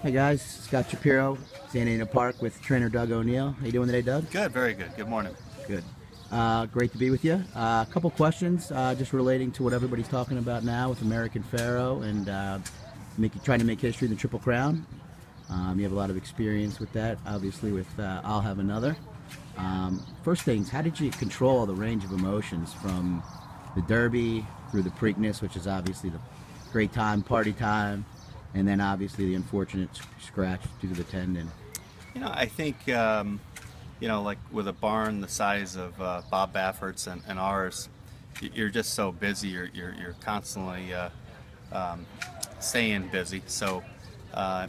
Hey guys, Scott Shapiro, San Diego Park with trainer Doug O'Neill. How you doing today, Doug? Good, very good. Good morning. Good. Great to be with you. A couple questions just relating to what everybody's talking about now with American Pharaoh and trying to make history in the Triple Crown. You have a lot of experience with that, obviously with I'll Have Another. First things, how did you control the range of emotions from the Derby through the Preakness, which is obviously the great time, party time, and then obviously the unfortunate scratch due to the tendon? I think, like with a barn the size of Bob Baffert's and ours, you're just so busy. You're constantly staying busy. So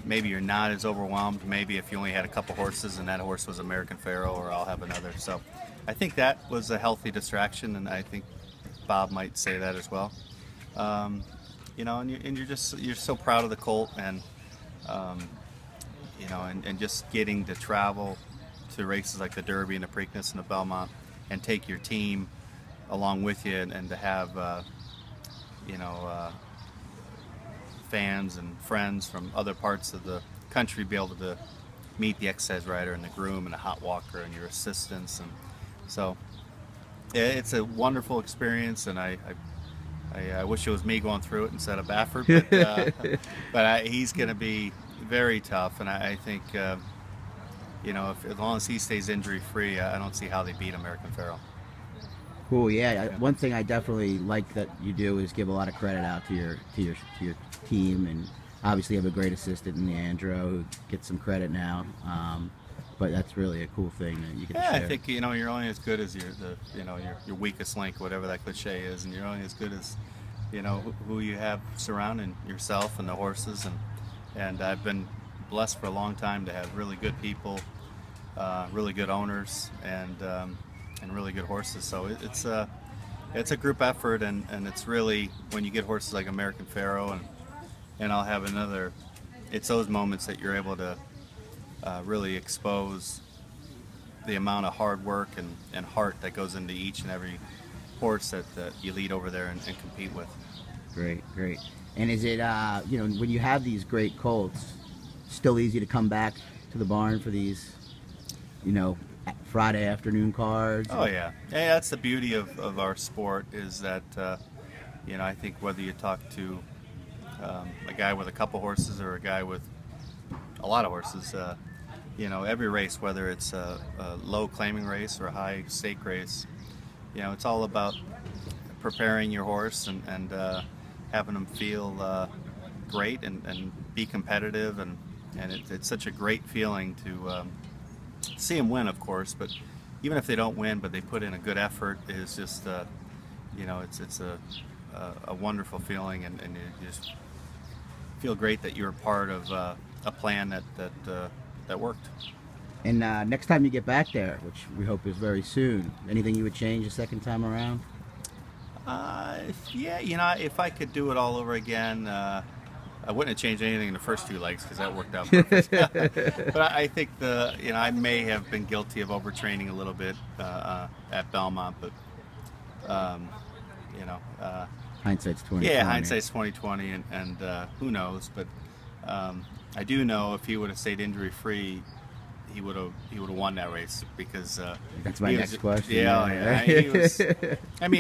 maybe you're not as overwhelmed. Maybe if you only had a couple horses and that horse was American Pharaoh or I'll Have Another. So I think that was a healthy distraction, and I think Bob might say that as well. And you're so proud of the colt, and and just getting to travel to races like the Derby and the Preakness and the Belmont, and take your team along with you, and to have fans and friends from other parts of the country be able to meet the exercise rider and the groom and the hot walker and your assistants, and so it's a wonderful experience, and I wish it was me going through it instead of Baffert, but he's going to be very tough, and I think as long as he stays injury free, I don't see how they beat American Pharaoh. Cool. Yeah. One thing I definitely like that you do is give a lot of credit out to your team, and obviously you have a great assistant in Leandro who gets some credit now. But that's really a cool thing that you can share. I think you're only as good as your weakest link, whatever that cliche is, and you're only as good as who you have surrounding yourself and the horses, and I've been blessed for a long time to have really good people, really good owners, and really good horses. So it's a group effort, and it's really, when you get horses like American Pharaoh and I'll Have Another, it's those moments that you're able to really expose the amount of hard work and heart that goes into each and every horse that you lead over there and compete with. Great. And is it, when you have these great colts, still easy to come back to the barn for these, Friday afternoon cards? Oh yeah, that's the beauty of our sport, is that I think whether you talk to a guy with a couple horses or a guy with a lot of horses, every race, whether it's a low claiming race or a high stake race, it's all about preparing your horse and having them feel great and be competitive, and it's such a great feeling to see them win, of course, but even if they don't win, but they put in a good effort, is just it's a wonderful feeling, and you just feel great that you're part of a plan that worked. And next time you get back there, which we hope is very soon, anything you would change the second time around? If I could do it all over again, I wouldn't have changed anything in the first two legs, because that worked out perfect. But I think I may have been guilty of overtraining a little bit at Belmont, but hindsight's 2020. Yeah, hindsight's 2020, and who knows? But I do know if he would have stayed injury free, he would have won that race, because that's my next question. Yeah. He was,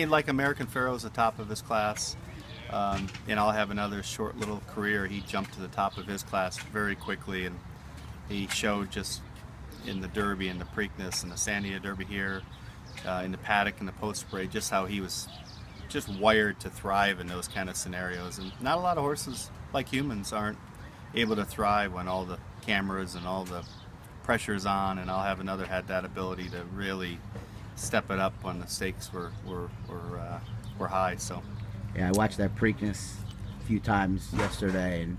like American Pharaoh's the top of his class. And I'll Have Another short little career. He jumped to the top of his class very quickly, and he showed just in the Derby and the Preakness and the San Diego Derby here, in the paddock and the post spray, just how he was just wired to thrive in those kind of scenarios. And not a lot of horses, like humans, aren't able to thrive when all the cameras and all the pressure's on, and I'll Have Another had that ability to really step it up when the stakes were high. So yeah, I watched that Preakness a few times yesterday, and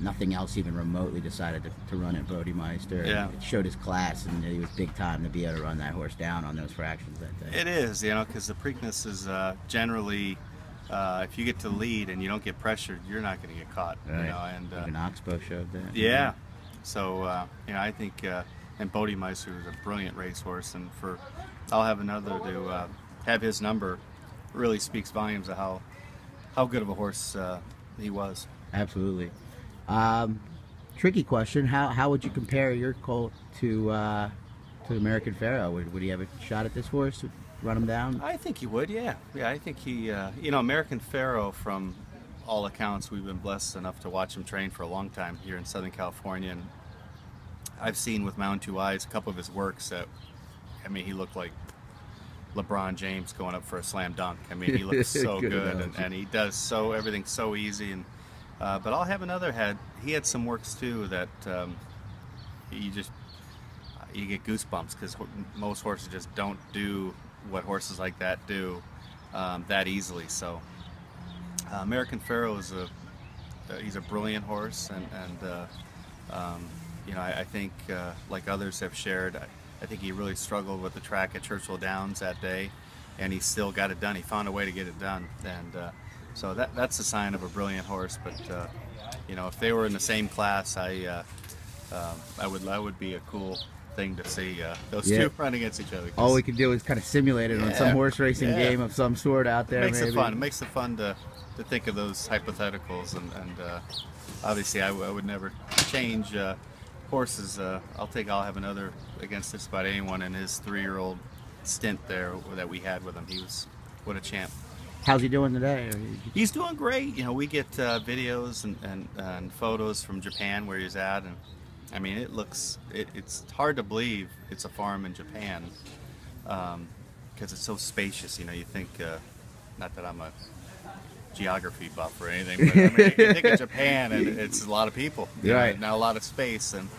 nothing else even remotely decided to run at Bodemeister. Yeah. It showed his class, and he was big time to be able to run that horse down on those fractions that day. It is, because the Preakness is generally, if you get to lead and you don't get pressured, you're not going to get caught. Right. Even Oxbow showed that. Yeah. So I think, and Bodemeister was a brilliant racehorse, and for I'll Have Another to have his number really speaks volumes of how good of a horse he was. Absolutely. tricky question. How would you compare your colt to American Pharoah? Would he have a shot at this horse? Run him down? I think he would, yeah. Yeah, I think he, you know, American Pharoah, from all accounts, we've been blessed enough to watch him train for a long time here in Southern California. And I've seen with my own two eyes a couple of his works that, I mean, he looked like LeBron James going up for a slam dunk. I mean, he looks so good, and he does everything so easy. And but I'll have another head. He had some works too that you get goosebumps, because most horses just don't do what horses like that do that easily. So American Pharoah is he's a brilliant horse, and you know, I think like others have shared, I think he really struggled with the track at Churchill Downs that day, and he still got it done. He found a way to get it done, and so that's a sign of a brilliant horse. But you know, if they were in the same class, that would be a cool thing to see those two run against each other. All we could do is kind of simulate it on some horse racing game of some sort out there. It makes maybe. it fun. It makes it fun to think of those hypotheticals, and obviously I would never change horses. I'll have another against just about anyone in his 3-year-old stint there that we had with him. He was, what a champ. How's he doing today? He's doing great. You know, we get videos and photos from Japan where he's at, and I mean, it's hard to believe it's a farm in Japan, because it's so spacious. You know, you think, not that I'm a geography buff or anything, but I mean, you think of Japan and it's a lot of people, right? Not a lot of space, and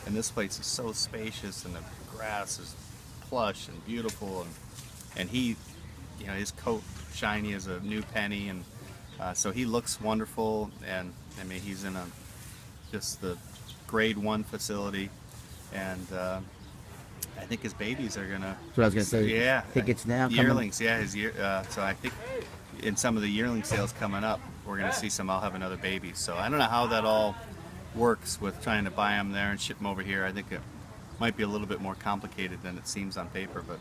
this place is so spacious, and the grass is plush and beautiful, and he, you know, his coat shiny as a new penny, and so he looks wonderful. And I mean, he's in just the grade 1 facility, and I think his babies are gonna. That's what I was gonna say. Yeah, I think it's now yearlings. Yeah, his year. So I think in some of the yearling sales coming up, we're gonna see some. I'll have another baby. So I don't know how that all works with trying to buy them there and ship them over here. I think it might be a little bit more complicated than it seems on paper, but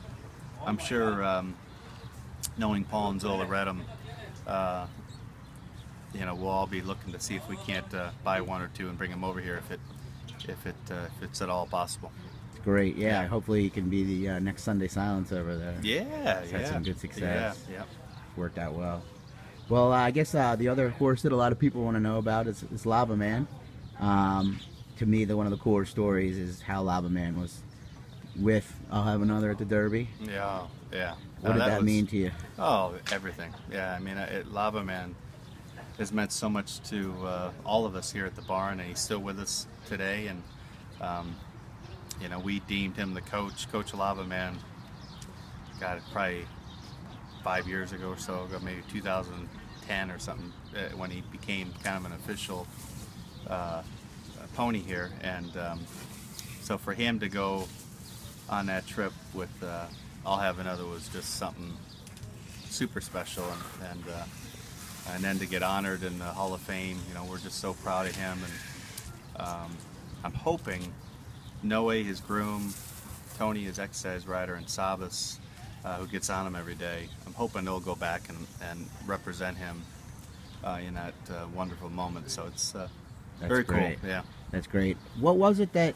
I'm sure, knowing Paul and Zola read them, you know, we'll all be looking to see if we can't buy 1 or 2 and bring them over here if it's at all possible. Great, yeah. Hopefully he can be the next Sunday Silence over there. Yeah, He's had some good success. Yeah. Worked out well. Well, I guess the other horse that a lot of people want to know about is Lava Man. To me, one of the cooler stories is how Lava Man was with I'll Have Another at the Derby. Yeah. What did that mean to you? Oh, everything. Yeah, I mean, Lava Man has meant so much to all of us here at the barn, and he's still with us today. And you know, we deemed him the Coach Lava Man. God, probably 5 years ago or so ago, maybe 2010 or something, when he became kind of an official pony here. And so for him to go on that trip with I'll Have Another was just something super special, and then to get honored in the Hall of Fame, you know, we're just so proud of him. And I'm hoping Noe, his groom, Tony, his exercise rider, and Sabas, who gets on him every day, I'm hoping they'll go back and represent him in that wonderful moment. So it's very great. Cool. Yeah, that's great. What was it that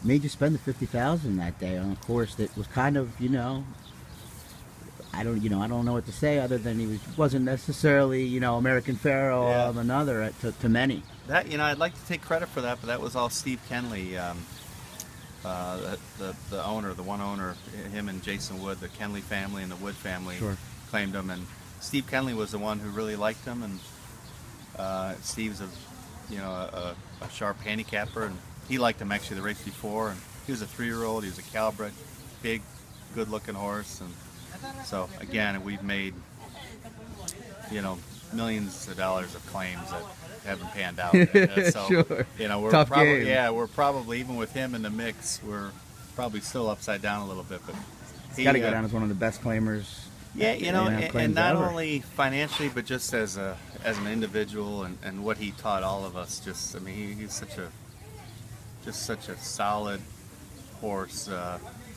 made you spend the $50,000 that day on a course that was kind of, you know, I don't know what to say other than he wasn't necessarily, you know, American Pharoah of another to many. That, you know, I'd like to take credit for that, but that was all Steve Kenley, the owner, the one owner, him and Jason Wood, the Kenley family and the Wood family claimed him, and Steve Kenley was the one who really liked him. And Steve's a sharp handicapper, and he liked him actually the race before, and he was a 3-year-old. He was a Calbred, big, good-looking horse, and so again, we've made, you know, millions of dollars of claims that haven't panned out. So, you know, we're probably even with him in the mix, we're probably still upside down a little bit. But he's got to go down as one of the best claimers. Yeah, you know, and not only financially, but just as an individual, and what he taught all of us. Just, I mean, he's such a solid horse.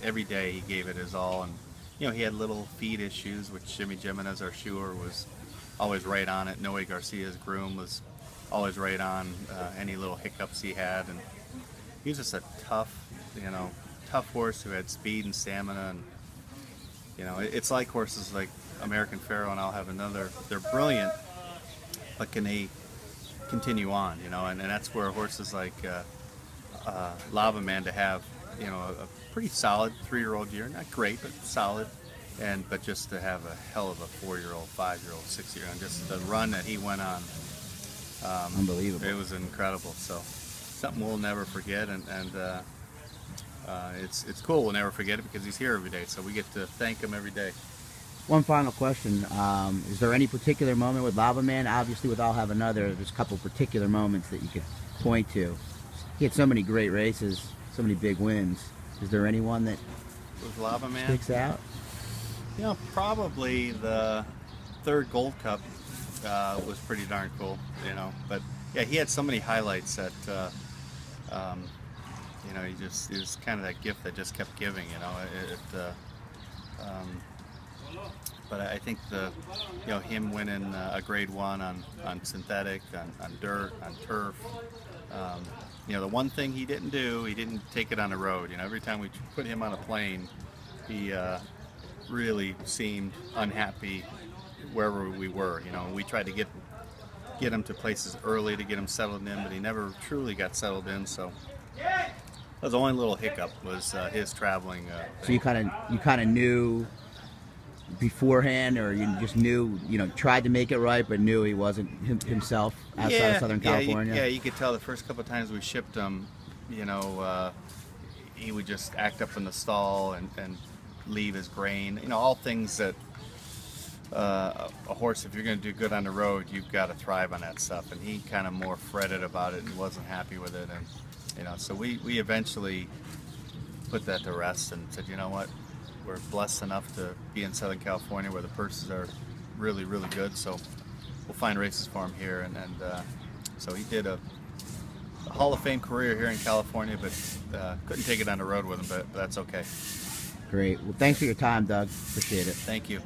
Every day he gave it his all, and you know, he had little feed issues, which Jimmy Jimenez, our shoer, was always right on it. Noe Garcia's groom was always right on any little hiccups he had, and he was just a tough, tough horse who had speed and stamina, and it's like horses like American Pharoah and I'll have another. They're brilliant, but can they continue on? And that's where horses like Lava Man to have, a pretty solid 3-year-old year, not great, but solid, but just to have a hell of a 4-year-old, 5-year-old, 6-year-old, and just the run that he went on, Unbelievable. it was incredible. So something we'll never forget, and it's cool. We'll never forget it because he's here every day, so we get to thank him every day. One final question. Is there any particular moment with Lava Man? Obviously, with I'll Have Another, there's a couple particular moments that you could point to. He had so many great races, so many big wins. Is there anyone that With Lava Man, sticks out? Probably the third Gold Cup was pretty darn cool, But yeah, he had so many highlights that, he was kind of that gift that just kept giving, But I think him winning a Grade 1 on synthetic, on dirt, on turf. The one thing he didn't do, he didn't take it on the road. Every time we put him on a plane, he really seemed unhappy wherever we were. We tried to get him to places early to get him settled in, but he never truly got settled in. So that was the only little hiccup was his traveling. So you kind of knew beforehand, or you just knew, tried to make it right, but knew he wasn't himself outside of Southern California? You could tell the first couple of times we shipped him, he would just act up in the stall and leave his grain. All things that a horse, if you're going to do good on the road, you've got to thrive on that stuff. And he kind of more fretted about it and wasn't happy with it. And, so we eventually put that to rest and said, you know what? We're blessed enough to be in Southern California where the purses are really, really good. So we'll find races for him here. And so he did a Hall of Fame career here in California, but couldn't take it on the road with him, but that's okay. Great. Well, thanks for your time, Doug. Appreciate it. Thank you.